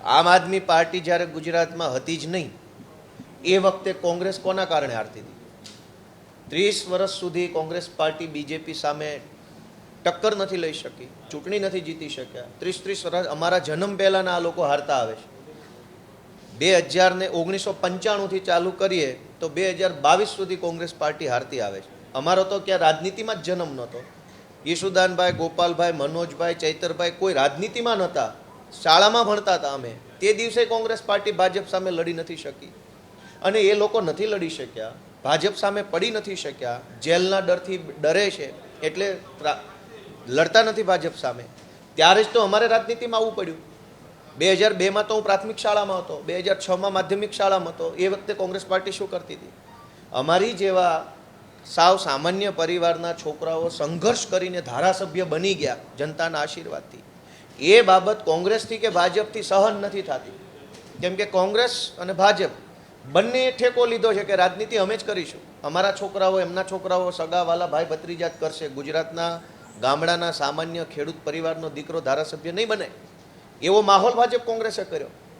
આમ આદમી પાર્ટી જ્યારે ગુજરાતમાં હતી જ નહીં એ વખતે કોંગ્રેસ કોના કારણે હારતી હતી? 30 વર્ષ સુધી કોંગ્રેસ પાર્ટી બીજેપી સામે ટક્કર નથી લઈ શકી, ચૂંટણી નથી જીતી શક્યા. 30 વર્ષ અમારા જન્મ પહેલાના આ લોકો હારતા આવે છે. 1995થી ચાલુ કરીએ તો 2022 સુધી કોંગ્રેસ પાર્ટી હારતી આવે છે. અમારો તો ક્યાં રાજનીતિમાં જ જન્મ નહોતો. યશુદાનભાઈ, ગોપાલભાઈ, મનોજભાઈ, ચૈતરભાઈ કોઈ રાજનીતિમાં નહોતા, શાળામાં ભણતા હતા અમે. તે દિવસે કોંગ્રેસ પાર્ટી ભાજપ સામે લડી નથી શકી અને એ લોકો નથી લડી શક્યા, ભાજપ સામે પડી નથી શક્યા, જેલના ડરથી ડરે છે એટલે લડતા નથી ભાજપ સામે. ત્યારે જ તો અમારે રાજનીતિમાં આવવું પડ્યું. 2002માં તો હું પ્રાથમિક શાળામાં હતો, 2006માં માધ્યમિક શાળામાં હતો. એ વખતે કોંગ્રેસ પાર્ટી શું કરતી હતી? અમારી જેવા સાવ સામાન્ય પરિવારના છોકરાઓ સંઘર્ષ કરીને ધારાસભ્ય બની ગયા જનતાના આશીર્વાદથી. એ બાબત કોંગ્રેસથી કે ભાજપથી સહન નથી થતી, કેમ કે કોંગ્રેસ અને ભાજપ બંને ઠેકો લીધો છે કે રાજનીતિ અમે જ કરીશું. અમારા છોકરાઓ એમના છોકરાઓ સગાવાલા ભાઈ ભત્રીજા જ કરશે. ગુજરાતના ગામડાના સામાન્ય ખેડૂત પરિવારનો દીકરો ધારાસભ્ય નહીં બને એવો માહોલ ભાજપ કોંગ્રેસે કર્યો.